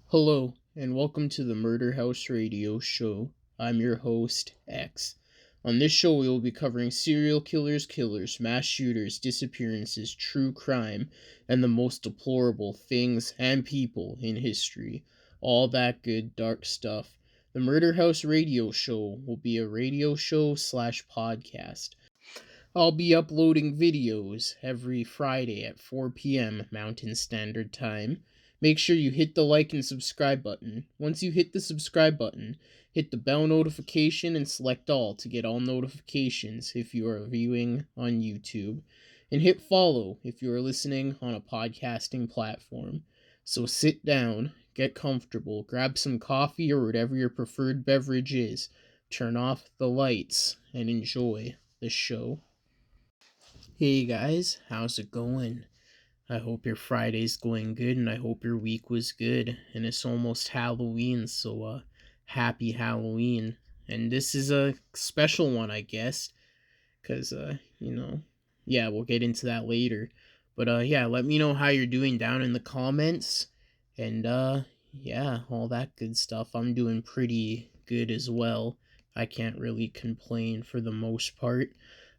Hello, and welcome to the Murder House Radio Show. I'm your host, X. On this show, we will be covering serial killers, mass shooters, disappearances, true crime, and the most deplorable things and people in history. All that good, dark stuff. The Murder House Radio Show will be a radio show / podcast. I'll be uploading videos every Friday at 4 p.m. Mountain Standard Time. Make sure you hit the like and subscribe button. Once you hit the subscribe button, hit the bell notification and select all to get all notifications if you are viewing on YouTube. And hit follow if you are listening on a podcasting platform. So sit down, get comfortable, grab some coffee or whatever your preferred beverage is, turn off the lights, and enjoy the show. Hey guys, how's it going? I hope your Friday's going good, and I hope your week was good. And it's almost Halloween, so happy Halloween. And this is a special one, I guess, because yeah, we'll get into that later. But yeah, let me know how you're doing down in the comments, and yeah, all that good stuff. I'm doing pretty good as well. I can't really complain for the most part.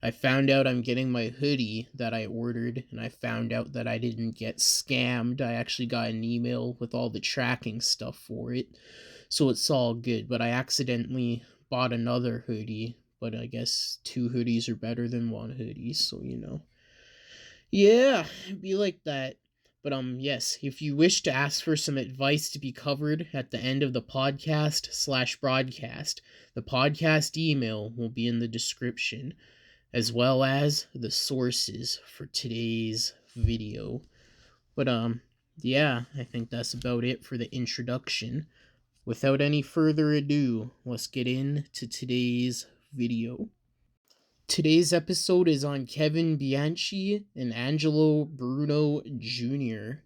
I found out I'm getting my hoodie that I ordered, and I found out that I didn't get scammed. I actually got an email with all the tracking stuff for it, so it's all good. But I accidentally bought another hoodie, but I guess 2 hoodies are better than 1 hoodie, so yeah, it'd be like that. But yes, if you wish to ask for some advice to be covered at the end of the podcast / broadcast, the podcast email will be in the description, as well as the sources for today's video. But yeah, I think that's about it for the introduction. Without any further ado, let's get into today's video. Today's episode is on Kevin Bianchi and Angelo Bruno Jr.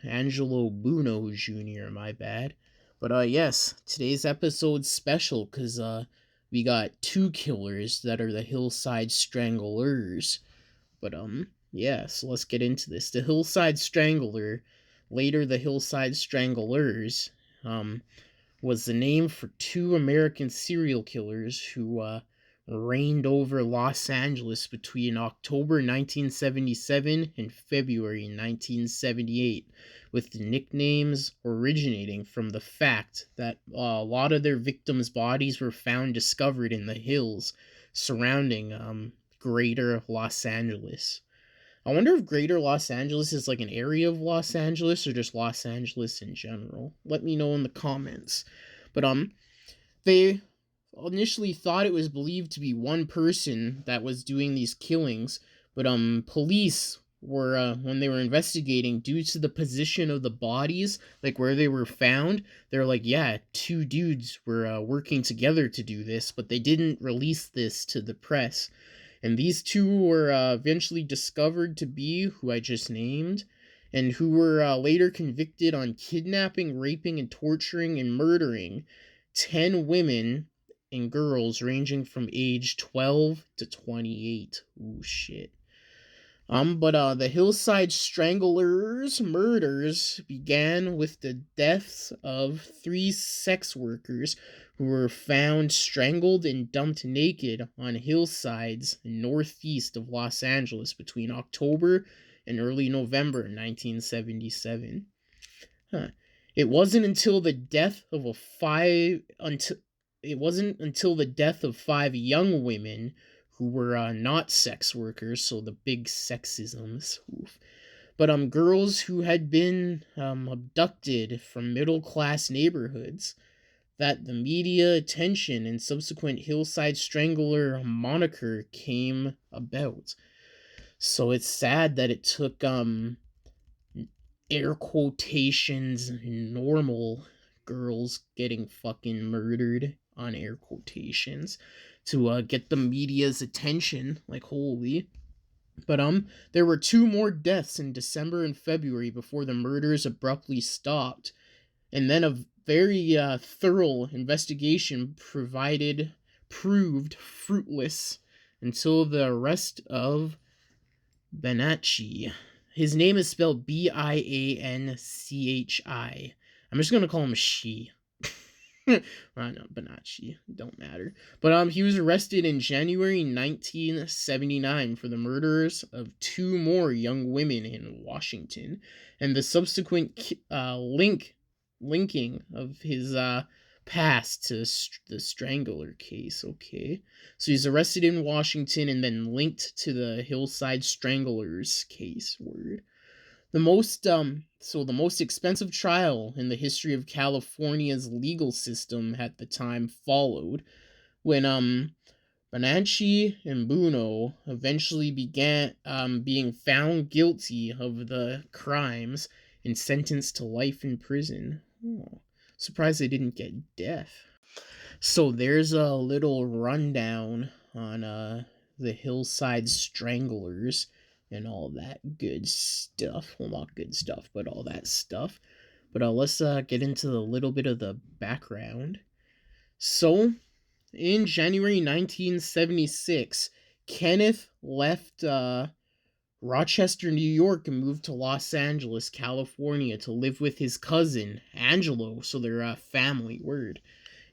Angelo Bruno Jr., my bad. But yes, today's episode's special because we got 2 killers that are the Hillside Stranglers. But yeah, so let's get into this. The Hillside Strangler, later the Hillside Stranglers, was the name for 2 American serial killers who reigned over Los Angeles between October 1977 and February 1978, with the nicknames originating from the fact that a lot of their victims' bodies were found discovered in the hills surrounding Greater Los Angeles. I wonder if Greater Los Angeles is like an area of Los Angeles or just Los Angeles in general. Let me know in the comments. But they initially thought it was believed to be one person that was doing these killings, but police were when they were investigating, due to the position of the bodies, like where they were found, they're like, yeah, 2 dudes were working together to do this, but they didn't release this to the press. And these 2 were eventually discovered to be who I just named, and who were later convicted on kidnapping, raping, and torturing and murdering 10 women and girls ranging from age 12 to 28. Ooh, shit. But the Hillside Stranglers murders began with the deaths of 3 sex workers who were found strangled and dumped naked on hillsides northeast of Los Angeles between October and early November 1977. It wasn't until the death of 5 young women who were not sex workers, so the big sexisms, but girls who had been abducted from middle-class neighborhoods, that the media attention and subsequent Hillside Strangler moniker came about. So it's sad that it took air quotations normal girls getting fucking murdered on air quotations to get the media's attention. Like, holy. But there were 2 more deaths in December and February before the murders abruptly stopped, and then a very thorough investigation proved fruitless until the arrest of Banacci. His name is spelled Bianchi. I'm just gonna call him She. Well, no, Banacci. Don't matter. But he was arrested in January 1979 for the murders of two more young women in Washington, and the subsequent linking of his past to the Strangler case. Okay, so he's arrested in Washington and then linked to the Hillside Stranglers case. Word. The most expensive trial in the history of California's legal system at the time followed when Bonacci and Buono eventually began being found guilty of the crimes and sentenced to life in prison. Oh, surprised they didn't get death. So there's a little rundown on the Hillside Stranglers and all that good stuff. Well, not good stuff, but all that stuff. But let's get into a little bit of the background. So, in January 1976, Kenneth left Rochester, New York, and moved to Los Angeles, California to live with his cousin, Angelo, so they're a family. Word.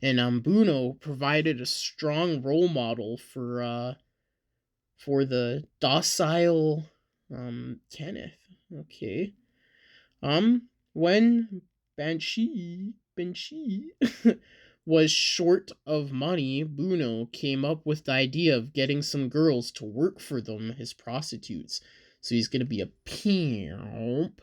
And Buono provided a strong role model for the docile Kenneth. Okay. When Banshee was short of money, Buono came up with the idea of getting some girls to work for them as prostitutes. So he's gonna be a pimp.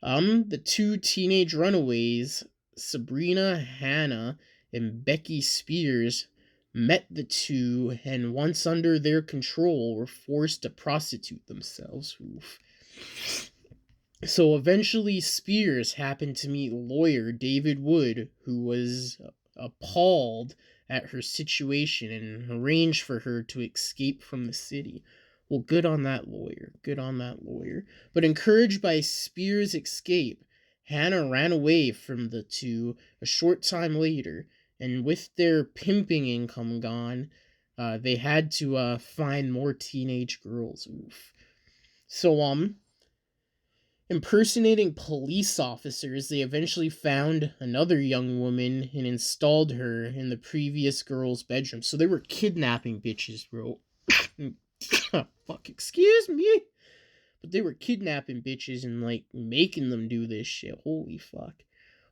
The two teenage runaways, Sabrina Hannah and Becky Spears, met the two and once under their control were forced to prostitute themselves. Oof. So eventually Spears happened to meet lawyer David Wood, who was appalled at her situation and arranged for her to escape from the city. Well, good on that lawyer. Good on that lawyer. But encouraged by Spears' escape, Hannah ran away from the two a short time later, and with their pimping income gone, they had to find more teenage girls. Oof. So, impersonating police officers, they eventually found another young woman and installed her in the previous girl's bedroom. So they were kidnapping bitches, bro. Fuck, excuse me. But they were kidnapping bitches and, like, making them do this shit. Holy fuck.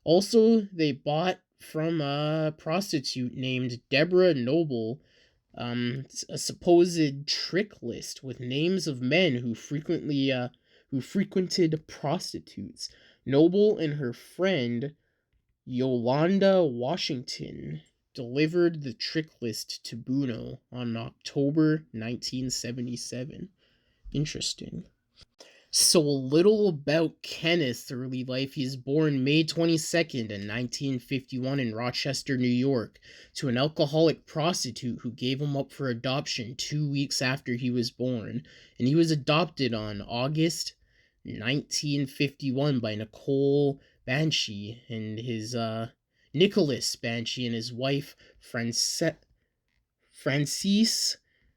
Also, they bought from a prostitute named Deborah Noble a supposed trick list with names of men who frequented prostitutes. Noble and her friend Yolanda Washington delivered the trick list to Buono on October 1977. Interesting. So a little about Kenneth's early life. He was born May 22nd in 1951 in Rochester, New York, to an alcoholic prostitute who gave him up for adoption 2 weeks after he was born. And he was adopted on August 1951 by Nicole Banshee and his Nicholas Banshee and his wife Frances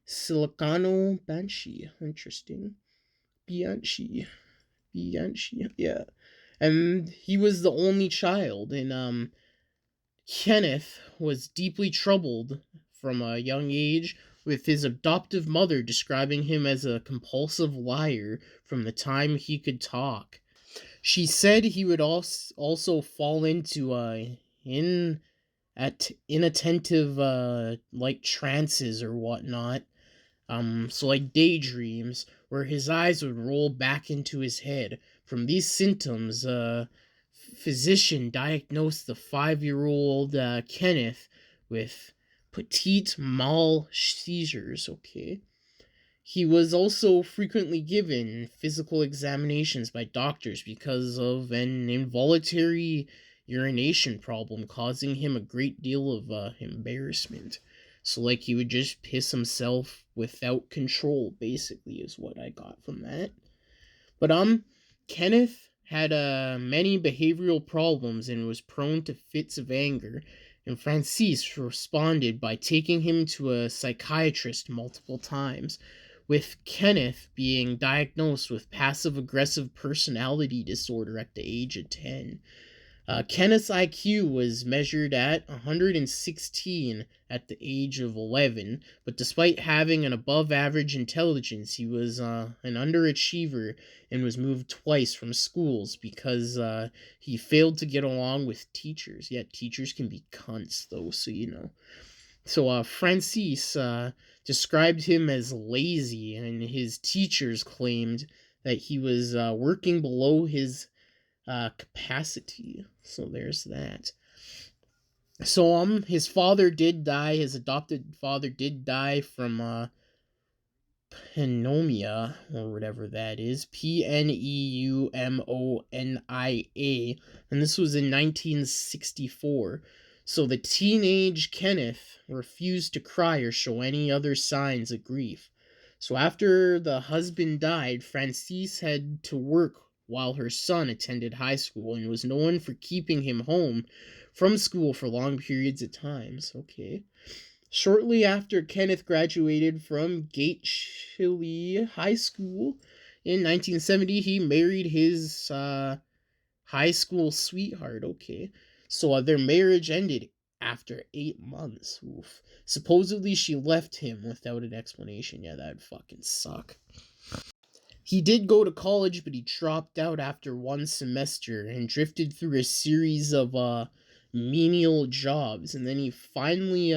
Silicano Banshee. Interesting. Bianchi, yeah. And he was the only child, and Kenneth was deeply troubled from a young age, with his adoptive mother describing him as a compulsive liar from the time he could talk. She said he would also fall into inattentive like trances or whatnot. So like daydreams, where his eyes would roll back into his head. From these symptoms, physician diagnosed the 5-year-old Kenneth with petit mal seizures. Okay. He was also frequently given physical examinations by doctors because of an involuntary urination problem, causing him a great deal of embarrassment. So, like, he would just piss himself without control, basically, is what I got from that. But, Kenneth had many behavioral problems and was prone to fits of anger. and Francis responded by taking him to a psychiatrist multiple times, with Kenneth being diagnosed with passive aggressive personality disorder at the age of 10. Kenneth's IQ was measured at 116 at the age of 11, but despite having an above average intelligence, he was an underachiever and was moved twice from schools because he failed to get along with teachers. Yet teachers can be cunts, though, so you know. So Francis described him as lazy, and his teachers claimed that he was working below his capacity. So there's that. So his father did die. His adopted father did die from pneumonia, or whatever that is. Pneumonia. And this was in 1964. So the teenage Kenneth refused to cry or show any other signs of grief. So after the husband died, Francis had to work while her son attended high school and was known for keeping him home from school for long periods of times. Okay. Shortly after Kenneth graduated from Gateshilly High School in 1970, he married his high school sweetheart. Okay. So their marriage ended after 8 months. Oof. Supposedly she left him without an explanation. Yeah, that'd fucking suck. He did go to college, but he dropped out after one semester and drifted through a series of menial jobs, and then he finally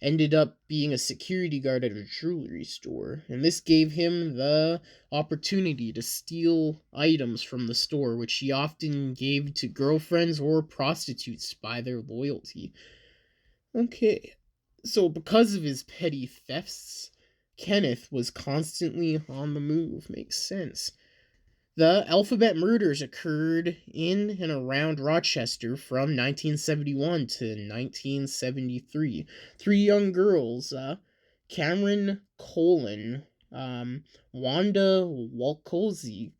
ended up being a security guard at a jewelry store, and this gave him the opportunity to steal items from the store, which he often gave to girlfriends or prostitutes by their loyalty. Okay, so because of his petty thefts, Kenneth was constantly on the move. Makes sense. The Alphabet murders occurred in and around Rochester from 1971 to 1973. Three young girls, Cameron Colin, Wanda Walkozik,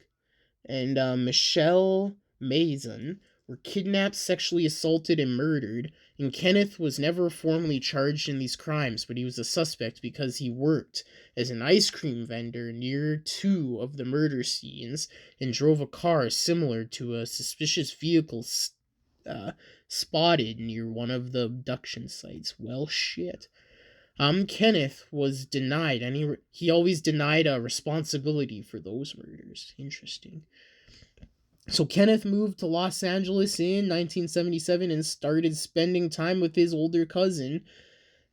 and Michelle Mason, were kidnapped, sexually assaulted, and murdered. And Kenneth was never formally charged in these crimes, but he was a suspect because he worked as an ice cream vendor near two of the murder scenes and drove a car similar to a suspicious vehicle spotted near one of the abduction sites. Well, shit. Kenneth was denied he always denied responsibility for those murders. Interesting. So Kenneth moved to Los Angeles in 1977 and started spending time with his older cousin,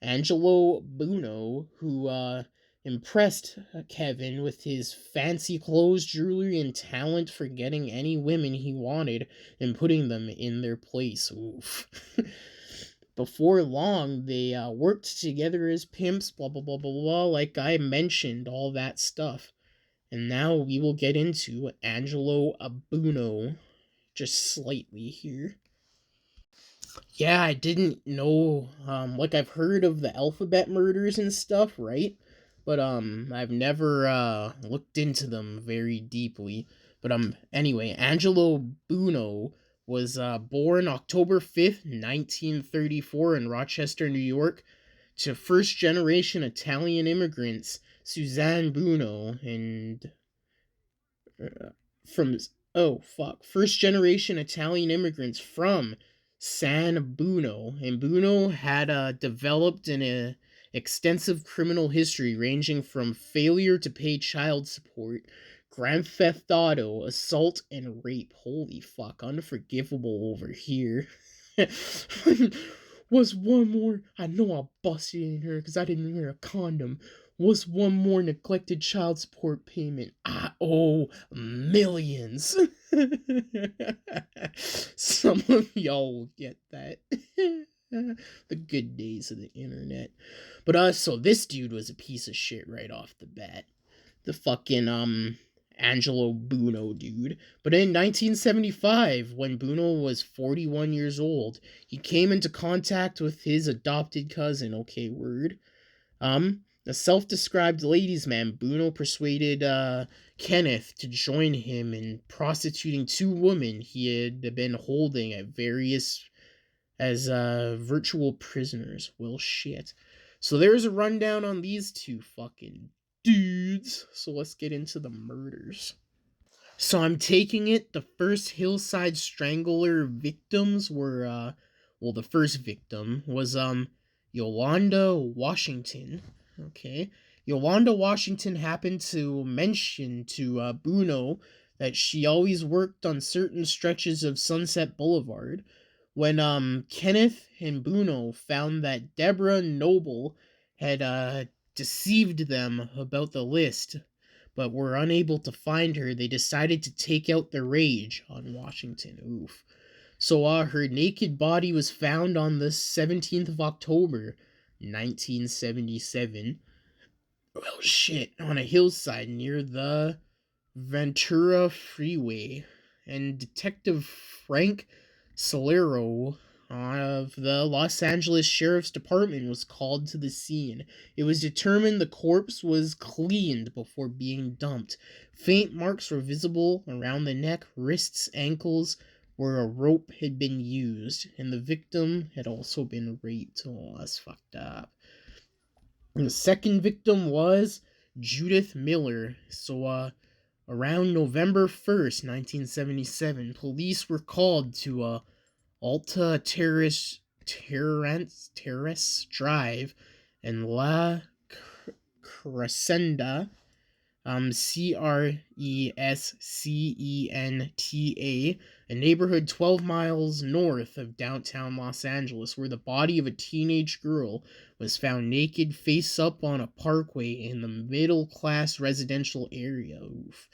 Angelo Buono, who impressed Kevin with his fancy clothes, jewelry, and talent for getting any women he wanted and putting them in their place. Oof. Before long, they worked together as pimps, blah, blah, blah, blah, blah, like I mentioned, all that stuff. And now we will get into Angelo Buono just slightly here. Yeah, I didn't know, like I've heard of the Alphabet murders and stuff, right? But I've never looked into them very deeply. But anyway, Angelo Buono was born October 5th, 1934 in Rochester, New York, to first generation Italian immigrants Suzanne Buono and first generation Italian immigrants from San Bruno, and Bruno had developed an extensive criminal history ranging from failure to pay child support, grand theft auto, assault, and rape. Holy fuck, unforgivable over here. Was one more, I know I busted in her because I didn't wear a condom. Was one more neglected child support payment. I owe millions. Some of y'all will get that. The good days of the internet. But so this dude was a piece of shit right off the bat. The fucking Angelo Buono dude. But in 1975, when Buono was 41 years old, he came into contact with his adopted cousin. Okay, word. A self-described ladies' man, Buono persuaded Kenneth to join him in prostituting two women he had been holding at as virtual prisoners. Well, shit. So there's a rundown on these two fucking dudes. So let's get into the murders. So I'm taking it the first Hillside Strangler victims were the first victim was Yolanda Washington. Okay. Yolanda Washington happened to mention to Bruno that she always worked on certain stretches of Sunset Boulevard. When Kenneth and Bruno found that Deborah Noble had deceived them about the list but were unable to find her, they decided to take out their rage on Washington. Oof. So her naked body was found on the 17th of October, 1977. Well, shit, on a hillside near the Ventura Freeway. And Detective Frank Solero of the Los Angeles Sheriff's Department was called to the scene. It was determined the corpse was cleaned before being dumped. Faint marks were visible around the neck, wrists, ankles, where a rope had been used, and the victim had also been raped. Oh, that's fucked up. And the second victim was Judith Miller. So, around November 1st, 1977, police were called to Alta Terrace Drive and La Crescenta, Crescenta, a neighborhood 12 miles north of downtown Los Angeles, where the body of a teenage girl was found naked face up on a parkway in the middle-class residential area. Oof.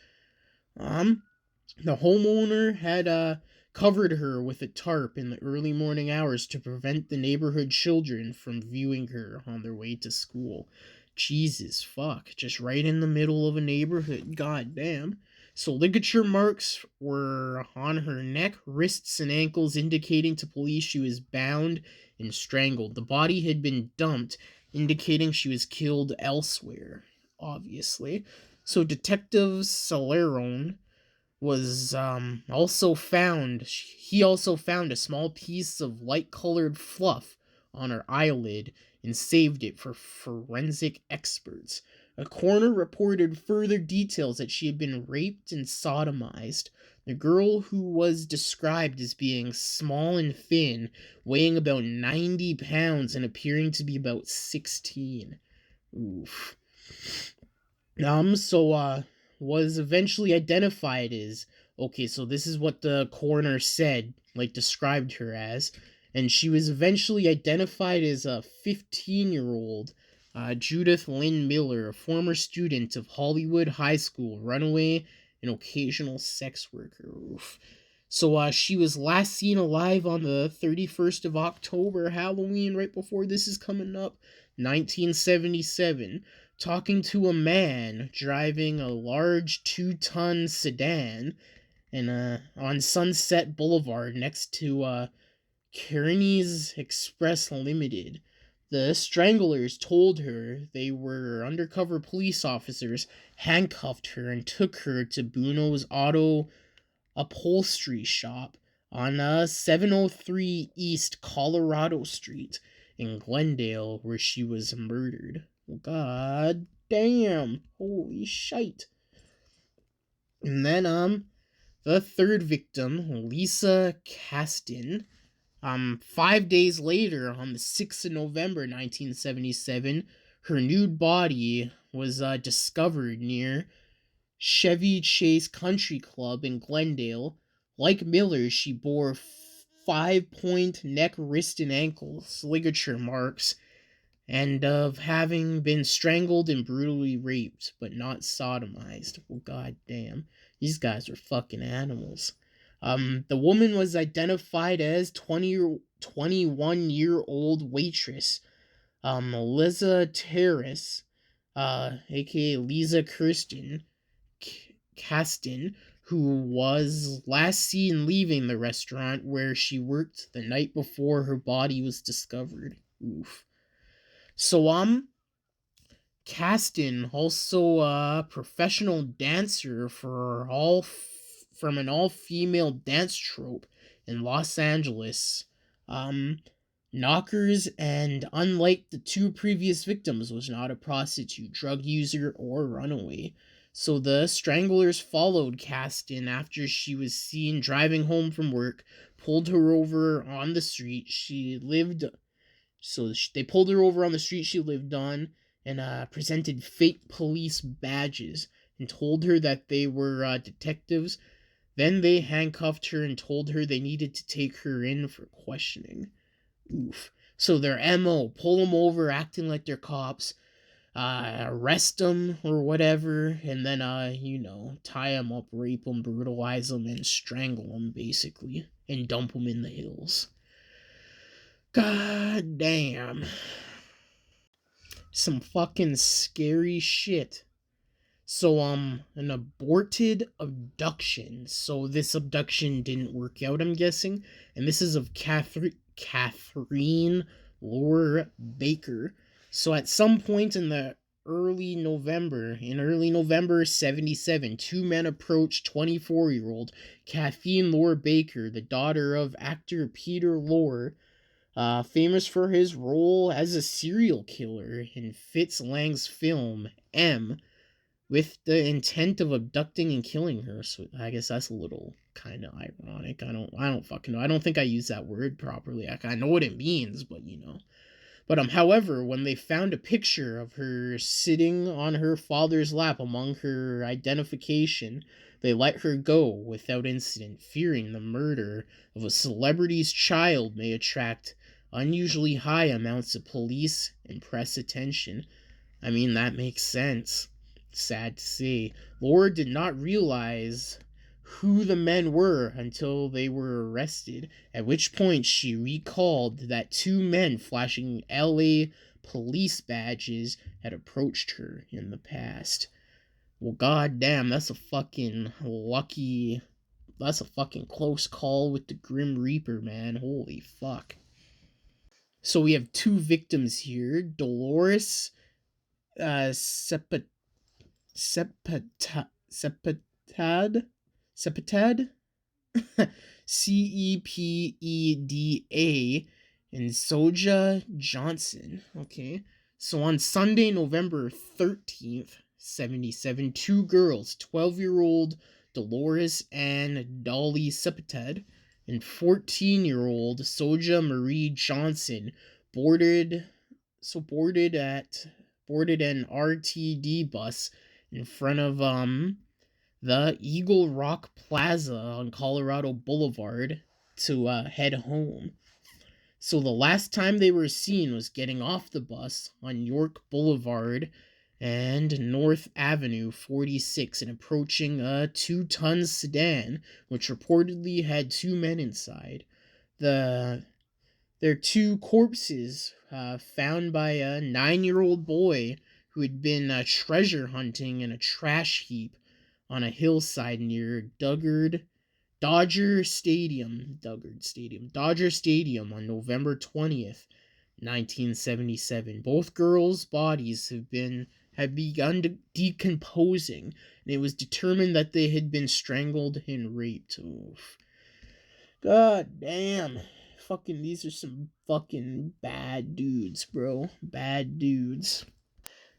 The homeowner had covered her with a tarp in the early morning hours to prevent the neighborhood children from viewing her on their way to school. Jesus fuck, just right in the middle of a neighborhood, god damn. So ligature marks were on her neck, wrists, and ankles, indicating to police she was bound and strangled. The body had been dumped, indicating she was killed elsewhere, obviously. So Detective Salerone was also found he also found a small piece of light-colored fluff on her eyelid and saved it for forensic experts. A coroner reported further details that she had been raped and sodomized. The girl, who was described as being small and thin, weighing about 90 pounds and appearing to be about 16. Oof. Was eventually identified as, okay, so this is what the coroner said, like described her as, and she was eventually identified as a 15-year-old Judith Lynn Miller, a former student of Hollywood High School, runaway, and occasional sex worker. Oof. So she was last seen alive on the 31st of October, Halloween, right before this is coming up, 1977, talking to a man driving a large 2-ton sedan and on Sunset Boulevard next to Kearney's Express Limited. The Stranglers told her they were undercover police officers, handcuffed her, and took her to Bruno's auto upholstery shop on 703 East Colorado Street in Glendale, where she was murdered. God damn. Holy shite. And then, the third victim, Lisa Caston, 5 days later, on the 6th of November, 1977, her nude body was discovered near Chevy Chase Country Club in Glendale. Like Miller, she bore 5-point neck, wrist, and ankle ligature marks, and of having been strangled and brutally raped, but not sodomized. Well, god damn. These guys are fucking animals. The woman was identified as 21-year-old waitress, Liza Terrace, aka Lisa Caston, who was last seen leaving the restaurant where she worked the night before her body was discovered. Oof. So, Caston, also a professional dancer from an all-female dance troupe in Los Angeles, Knockers, and unlike the two previous victims, was not a prostitute, drug user, or runaway. So the Stranglers followed Caston after she was seen driving home from work, pulled her over on the street she lived. They pulled her over on the street she lived on and presented fake police badges and told her that they were detectives. Then they handcuffed her and told her they needed to take her in for questioning. Oof. So their MO, pull them over acting like they're cops, arrest them or whatever, and then, tie them up, rape them, brutalize them, and strangle them, basically, and dump them in the hills. God damn. Some fucking scary shit. So, an aborted abduction. So this abduction didn't work out, I'm guessing. And this is of Catherine Lore Baker. So at some point in early November 77, two men approached 24-year-old Kathleen Lore Baker, the daughter of actor Peter Lore, famous for his role as a serial killer in Fitz Lang's film M, with the intent of abducting and killing her. So I guess that's a little kind of ironic. I don't fucking know. I don't think I use that word properly. I know what it means, but But however, when they found a picture of her sitting on her father's lap among her identification, they let her go without incident, fearing the murder of a celebrity's child may attract unusually high amounts of police and press attention. I mean, that makes sense. Sad to say. Laura did not realize who the men were until they were arrested, at which point she recalled that two men flashing LA police badges had approached her in the past. Well, goddamn, that's a fucking close call with the Grim Reaper, man. Holy fuck. So we have two victims here. Dolores Sepetad, Cepeda, Cepeda, and Soja Johnson. Okay, so on Sunday, November 13th, 77, two girls, 12-year-old Dolores and Dolly Cepeda, and 14-year-old Soja Marie Johnson boarded an RTD bus in front of the Eagle Rock Plaza on Colorado Boulevard to head home. So the last time they were seen was getting off the bus on York Boulevard and North Avenue 46 and approaching a 2-ton sedan, which reportedly had two men inside. Their two corpses found by a 9-year-old boy who had been treasure hunting in a trash heap on a hillside near Dodger Stadium on November 20th, 1977. Both girls' bodies had begun decomposing, and it was determined that they had been strangled and raped. Oof. God damn. Fucking, these are some fucking bad dudes, bro. Bad dudes.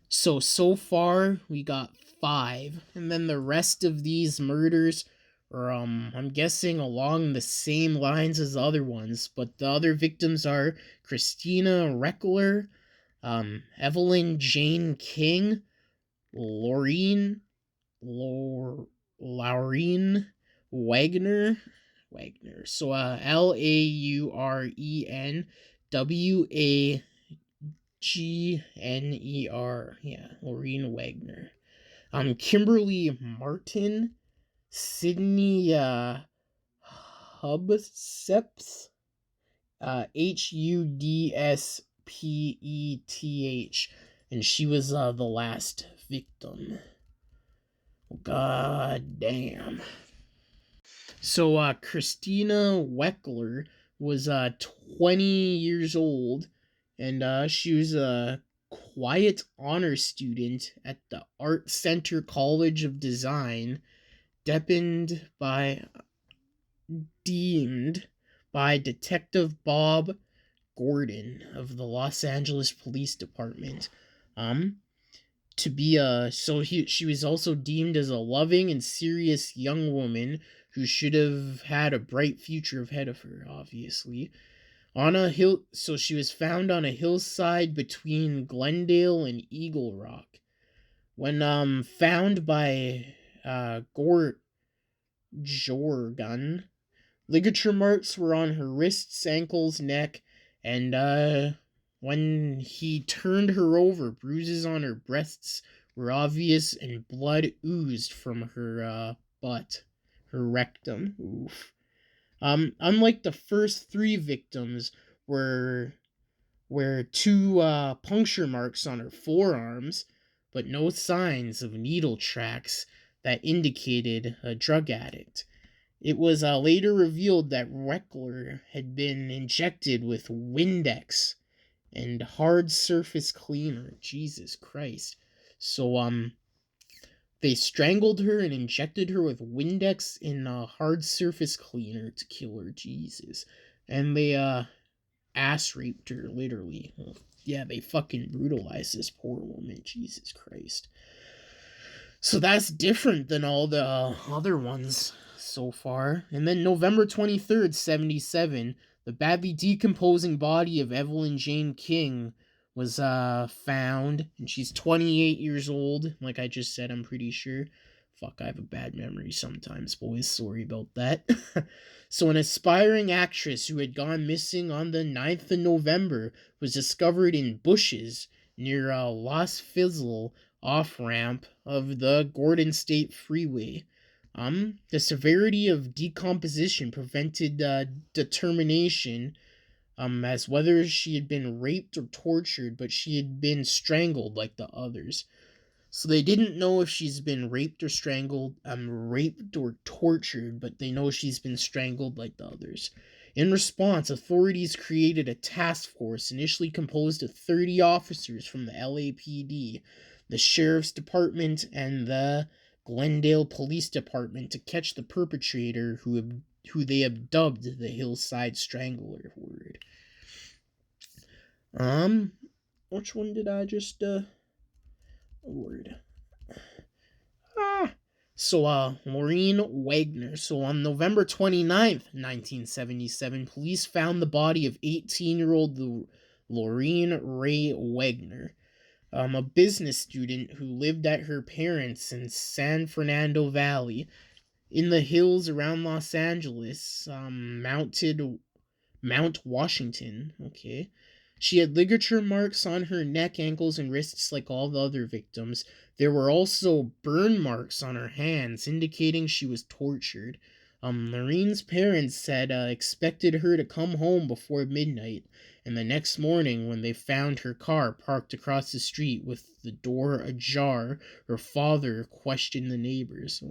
So far, we got 5. And then the rest of these murders are, I'm guessing along the same lines as the other ones. But the other victims are Christina Reckler, Evelyn Jane King, Laureen Wagner. So, LaurenWagner. Yeah, Laureen Wagner. Kimberly Martin, Sydney Hubsepth, Hudspeth, and she was the last victim. God damn. So Christina Weckler was 20 years old, and she was a quiet honor student at the Art Center College of Design, deemed by Detective Bob Gordon of the Los Angeles Police Department. Um, to be a she was also deemed as a loving and serious young woman who should have had a bright future ahead of her, obviously. On a hill, so she was found on a hillside between Glendale and Eagle Rock. When found by Jorgan, ligature marks were on her wrists, ankles, neck, and when he turned her over, bruises on her breasts were obvious and blood oozed from her butt, her rectum. Oof. Unlike the first three victims, were where two puncture marks on her forearms, but no signs of needle tracks that indicated a drug addict. It was later revealed that Reckler had been injected with Windex and hard surface cleaner. Jesus Christ. So, they strangled her and injected her with Windex and hard surface cleaner to kill her. Jesus. And they, ass raped her, literally. Yeah, they fucking brutalized this poor woman. Jesus Christ. So that's different than all the other ones so far. And then November 23rd, 77, the badly decomposing body of Evelyn Jane King was found, and she's 28 years old. Like I just said, I'm pretty sure. Fuck, I have a bad memory sometimes, boys. Sorry about that. So, an aspiring actress who had gone missing on the 9th of November was discovered in bushes near Los Fizzle off-ramp of the Gordon State Freeway. The severity of decomposition prevented determination as whether she had been raped or tortured, but she had been strangled like the others. So they didn't know if she's been raped or strangled, raped or tortured, but they know she's been strangled like the others. In response, authorities created a task force initially composed of 30 officers from the LAPD, the Sheriff's Department, and the Glendale Police Department to catch the perpetrator who they have dubbed the Hillside Strangler word. Which one did I just word? So, Lorraine Wagner. So, on November 29th, 1977, police found the body of 18-year-old Lorraine Ray Wagner, a business student who lived at her parents' in San Fernando Valley, in the hills around Los Angeles, Mount Washington. Okay. She had ligature marks on her neck, ankles, and wrists like all the other victims. There were also burn marks on her hands, indicating she was tortured. Lorraine's parents had expected her to come home before midnight, and the next morning, when they found her car parked across the street with the door ajar, her father questioned the neighbors.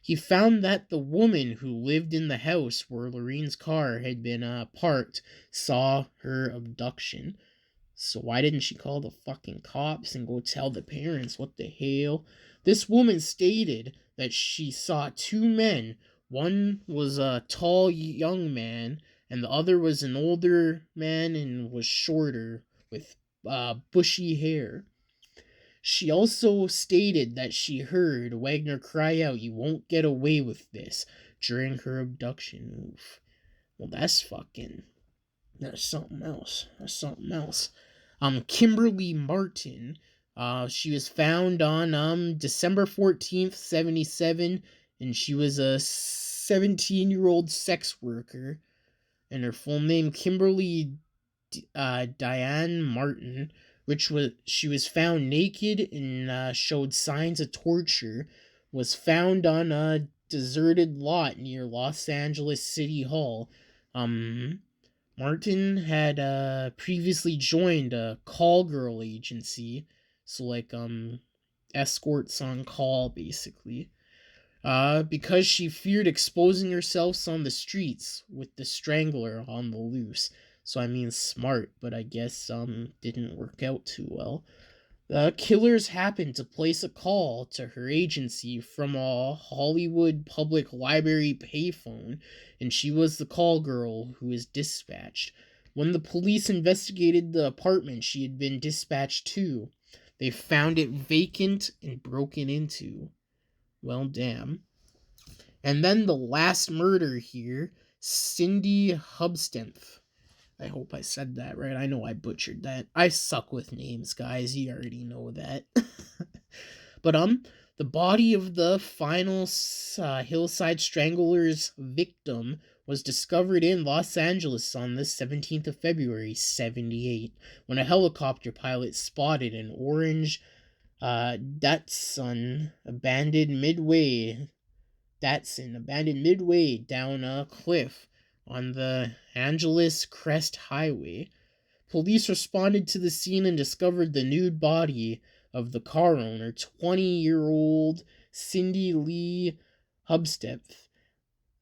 He found that the woman who lived in the house where Lorraine's car had been parked saw her abduction. So why didn't she call the fucking cops and go tell the parents? What the hell? This woman stated that she saw two men. One was a tall young man, and the other was an older man and was shorter with bushy hair. She also stated that she heard Wagner cry out, "You won't get away with this," during her abduction. Oof. Well, that's something else. That's something else. Kimberly Martin. She was found on December 14th, 77, and she was a 17-year-old sex worker. And her full name, Kimberly Diane Martin, she was found naked and showed signs of torture, was found on a deserted lot near Los Angeles City Hall. Martin had previously joined a call girl agency, so like escorts on call basically. Because she feared exposing herself on the streets with the Strangler on the loose. So I mean smart, but I guess didn't work out too well. The killers happened to place a call to her agency from a Hollywood public library payphone, and she was the call girl who was dispatched. When the police investigated the apartment she had been dispatched to, they found it vacant and broken into. Well, damn. And then the last murder here, Cindy Hubstemth. I hope I said that right. I know I butchered that. I suck with names, guys. You already know that. But the body of the final Hillside Stranglers victim was discovered in Los Angeles on the 17th of February, 78, when a helicopter pilot spotted an orange Datsun abandoned midway down a cliff on the Angeles Crest Highway. Police responded to the scene and discovered the nude body of the car owner, 20-year-old Cindy Lee Hubstemth,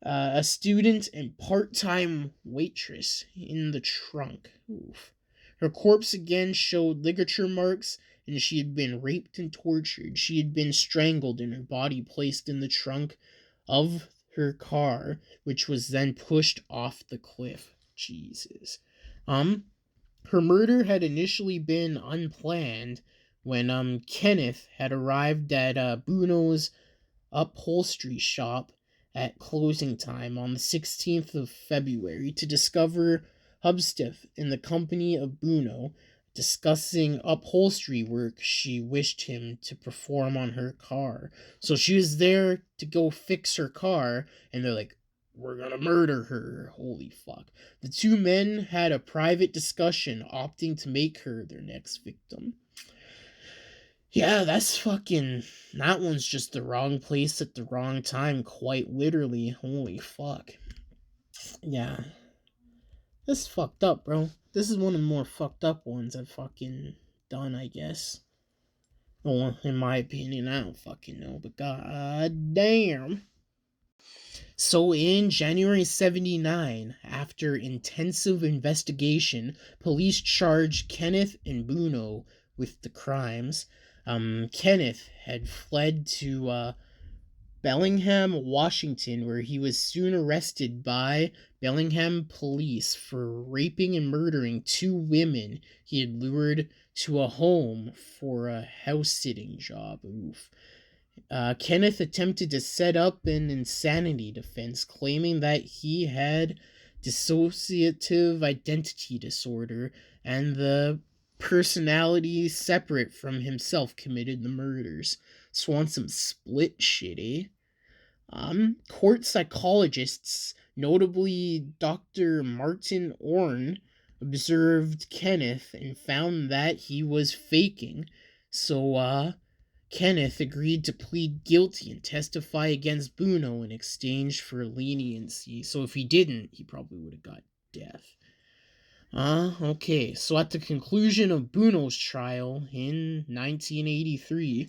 a student and part-time waitress, in the trunk. Oof. Her corpse again showed ligature marks, and she had been raped and tortured. She had been strangled and her body placed in the trunk of her car, which was then pushed off the cliff. Jesus. Her murder had initially been unplanned when Kenneth had arrived at Bruno's upholstery shop at closing time on the 16th of February to discover Hubstemth in the company of Bruno discussing upholstery work she wished him to perform on her car. So she was there to go fix her car, and they're like, we're gonna murder her. Holy fuck. The two men had a private discussion, opting to make her their next victim. Yeah, that one's just the wrong place at the wrong time, quite literally. Holy fuck. Yeah. This is fucked up, bro. This is one of the more fucked up ones I've fucking done, I guess. Well, in my opinion, I don't fucking know, but god damn. So in January 79, after intensive investigation, police charged Kenneth and Bruno with the crimes. Kenneth had fled to Bellingham, Washington, where he was soon arrested by Bellingham police for raping and murdering two women he had lured to a home for a house-sitting job. Oof. Kenneth attempted to set up an insanity defense, claiming that he had dissociative identity disorder and the personality separate from himself committed the murders. So on some split shit, eh? Court psychologists, notably Dr. Martin Orne, observed Kenneth and found that he was faking. So, Kenneth agreed to plead guilty and testify against Bruno in exchange for leniency. So if he didn't, he probably would have got death. Okay, so at the conclusion of Bruno's trial in 1983,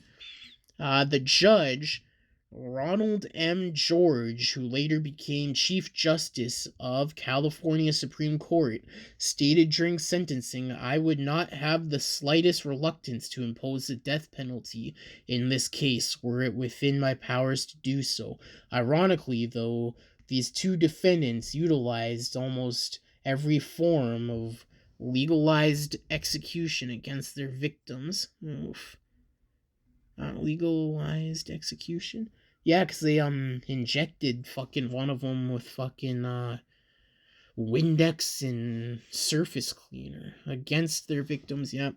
the judge, Ronald M. George, who later became Chief Justice of California Supreme Court, stated during sentencing, "I would not have the slightest reluctance to impose the death penalty in this case were it within my powers to do so. Ironically, though, these two defendants utilized almost every form of legalized execution against their victims." Oof. Legalized execution? Yeah, because they injected fucking one of them with fucking Windex and surface cleaner against their victims. Yep.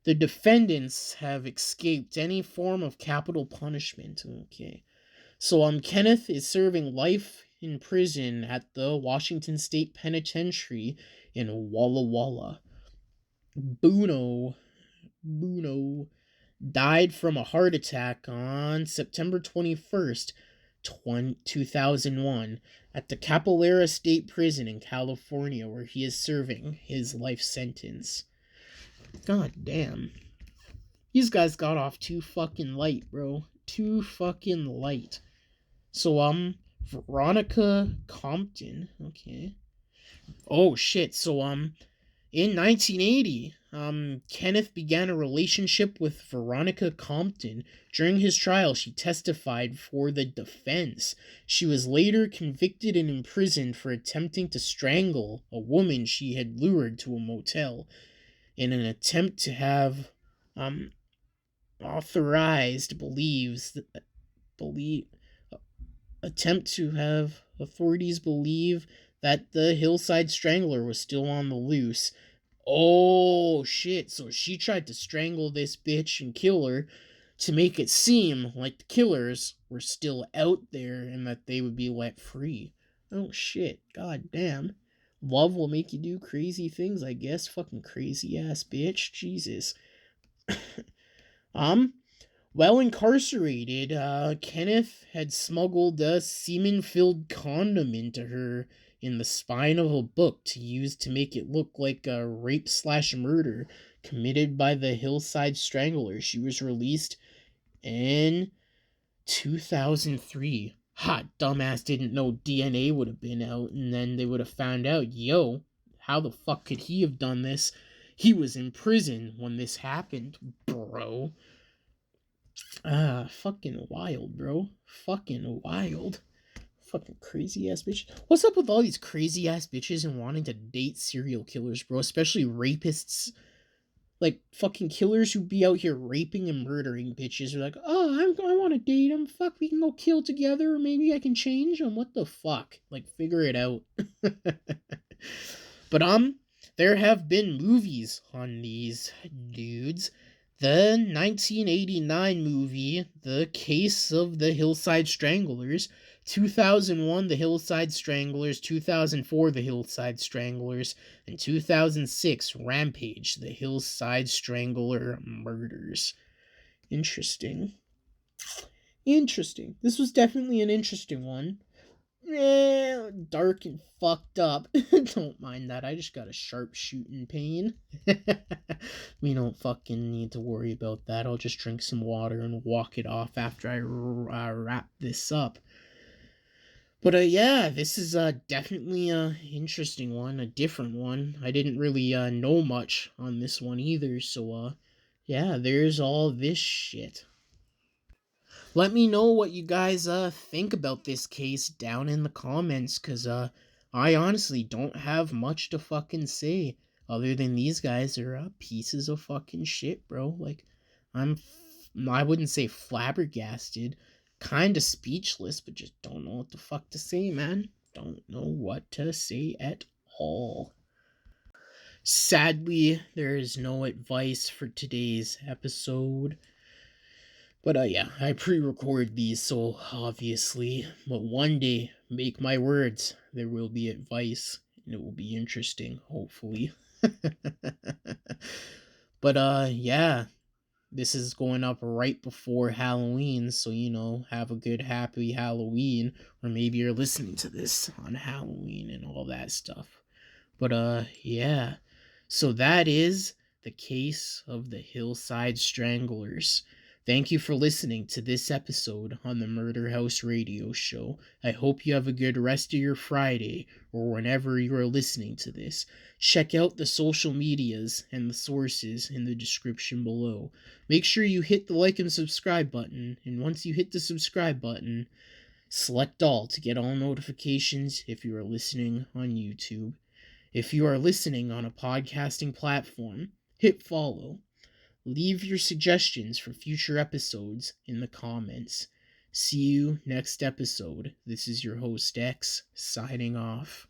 The defendants have escaped any form of capital punishment. Okay. So Kenneth is serving life in prison at the Washington State Penitentiary in Walla Walla. Bruno died from a heart attack on September 21st, 2001 at the Capolera State Prison in California, where he is serving his life sentence. God damn. These guys got off too fucking light, bro. Too fucking light. So, Veronica Compton. Okay. Oh, shit. So, in 1980, Kenneth began a relationship with Veronica Compton. During his trial, she testified for the defense. She was later convicted and imprisoned for attempting to strangle a woman she had lured to a motel in an attempt to have um authorized believes believe attempt to have authorities believe that the Hillside Strangler was still on the loose. Oh shit, so she tried to strangle this bitch and kill her to make it seem like the killers were still out there and that they would be let free. Oh shit, god damn. Love will make you do crazy things, I guess. Fucking crazy ass bitch. Jesus. um While incarcerated, Kenneth had smuggled a semen-filled condom into her in the spine of a book to use to make it look like a rape/murder committed by the Hillside Stranglers. She was released in 2003. Ha, dumbass didn't know DNA would have been out, and then they would have found out, yo, how the fuck could he have done this? He was in prison when this happened, bro. Fucking wild, bro. Fucking wild. Fucking crazy ass bitch. What's up with all these crazy ass bitches and wanting to date serial killers, bro? Especially rapists. Like, fucking killers who be out here raping and murdering bitches are like, oh, I want to date him. Fuck, we can go kill together. Or maybe I can change him. What the fuck? Like, figure it out. But, there have been movies on these dudes. The 1989 movie, The Case of the Hillside Stranglers, 2001, The Hillside Stranglers, 2004, The Hillside Stranglers, and 2006, Rampage, The Hillside Strangler Murders. Interesting. Interesting. This was definitely an interesting one. Dark and fucked up. Don't mind that. I just got a sharp shooting pain. We don't fucking need to worry about that. I'll just drink some water and walk it off after I wrap this up. But yeah, this is definitely a interesting one, a different one. I didn't really know much on this one either, so yeah, there's all this shit. Let me know what you guys think about this case down in the comments, cause I honestly don't have much to fucking say other than these guys are pieces of fucking shit, bro. Like I wouldn't say flabbergasted, kind of speechless, but just don't know what the fuck to say, man. Don't know what to say at all. Sadly, there is no advice for today's episode. But yeah, I pre-record these, so obviously, but one day, make my words, there will be advice, and it will be interesting, hopefully. But yeah, this is going up right before Halloween, so have a good happy Halloween, or maybe you're listening to this on Halloween and all that stuff. But yeah, so that is the case of the Hillside Stranglers. Thank you for listening to this episode on the Murder House Radio Show. I hope you have a good rest of your Friday, or whenever you are listening to this. Check out the social medias and the sources in the description below. Make sure you hit the like and subscribe button, and once you hit the subscribe button, select all to get all notifications if you are listening on YouTube. If you are listening on a podcasting platform, hit follow. Leave your suggestions for future episodes in the comments. See you next episode. This is your host X, signing off.